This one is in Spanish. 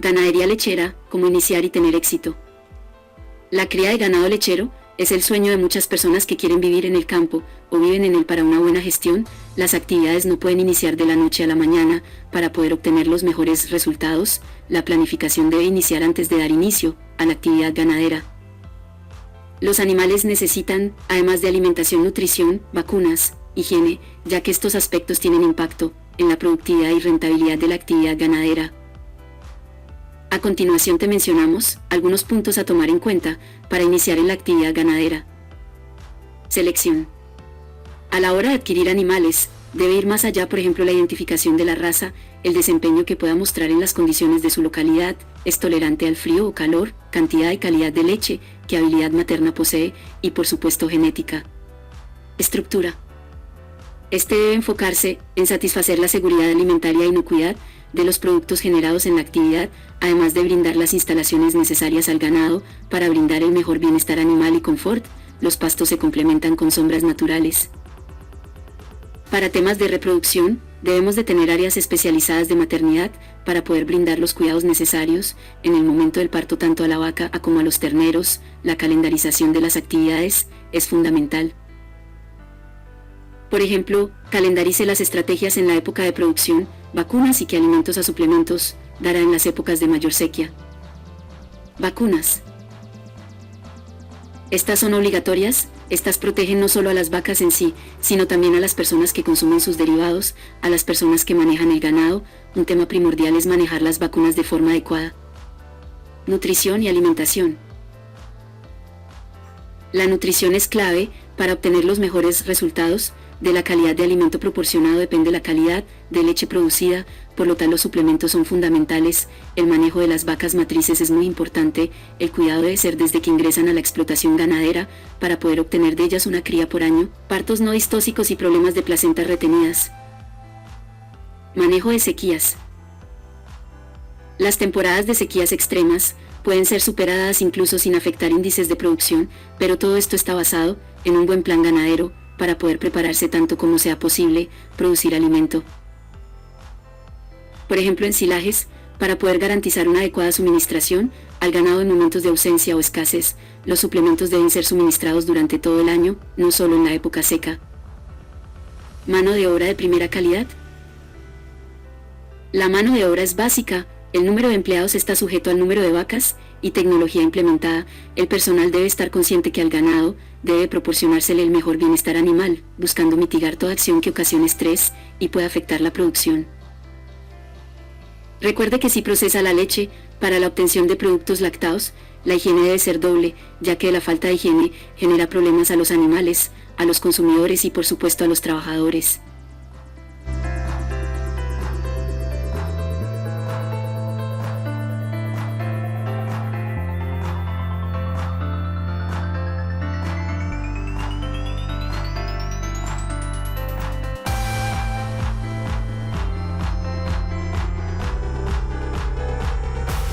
Ganadería lechera, cómo iniciar y tener éxito. La cría de ganado lechero es el sueño de muchas personas que quieren vivir en el campo o viven en él. Para una buena gestión, las actividades no pueden iniciar de la noche a la mañana. Para poder obtener los mejores resultados, la planificación debe iniciar antes de dar inicio a la actividad ganadera. Los animales necesitan, además de alimentación, nutrición, vacunas, higiene, ya que estos aspectos tienen impacto en la productividad y rentabilidad de la actividad ganadera. A continuación te mencionamos algunos puntos a tomar en cuenta para iniciar en la actividad ganadera. Selección. A la hora de adquirir animales, debe ir más allá, por ejemplo, la identificación de la raza, el desempeño que pueda mostrar en las condiciones de su localidad, es tolerante al frío o calor, cantidad y calidad de leche, qué habilidad materna posee y, por supuesto, genética. Estructura. Este debe enfocarse en satisfacer la seguridad alimentaria e inocuidad de los productos generados en la actividad, además de brindar las instalaciones necesarias al ganado para brindar el mejor bienestar animal y confort. Los pastos se complementan con sombras naturales. Para temas de reproducción, debemos de tener áreas especializadas de maternidad para poder brindar los cuidados necesarios en el momento del parto tanto a la vaca como a los terneros. La calendarización de las actividades es fundamental. Por ejemplo, calendarice las estrategias en la época de producción, vacunas y qué alimentos a suplementos dará en las épocas de mayor sequía. Vacunas. Estas son obligatorias. Estas protegen no solo a las vacas en sí, sino también a las personas que consumen sus derivados, a las personas que manejan el ganado. Un tema primordial es manejar las vacunas de forma adecuada. Nutrición y alimentación. La nutrición es clave para obtener los mejores resultados. De la calidad de alimento proporcionado depende la calidad de leche producida, por lo tanto los suplementos son fundamentales. El manejo de las vacas matrices es muy importante. El cuidado debe ser desde que ingresan a la explotación ganadera para poder obtener de ellas una cría por año. Partos no distóxicos y problemas de placentas retenidas. Manejo de sequías. Las temporadas de sequías extremas pueden ser superadas incluso sin afectar índices de producción, pero todo esto está basado en un buen plan ganadero para poder prepararse tanto como sea posible, producir alimento. Por ejemplo, ensilajes, para poder garantizar una adecuada suministración al ganado en momentos de ausencia o escasez, los suplementos deben ser suministrados durante todo el año, no solo en la época seca. Mano de obra de primera calidad. La mano de obra es básica. El número de empleados está sujeto al número de vacas y tecnología implementada. El personal debe estar consciente que al ganado debe proporcionársele el mejor bienestar animal, buscando mitigar toda acción que ocasione estrés y pueda afectar la producción. Recuerde que si procesa la leche para la obtención de productos lácteos, la higiene debe ser doble, ya que la falta de higiene genera problemas a los animales, a los consumidores y por supuesto a los trabajadores.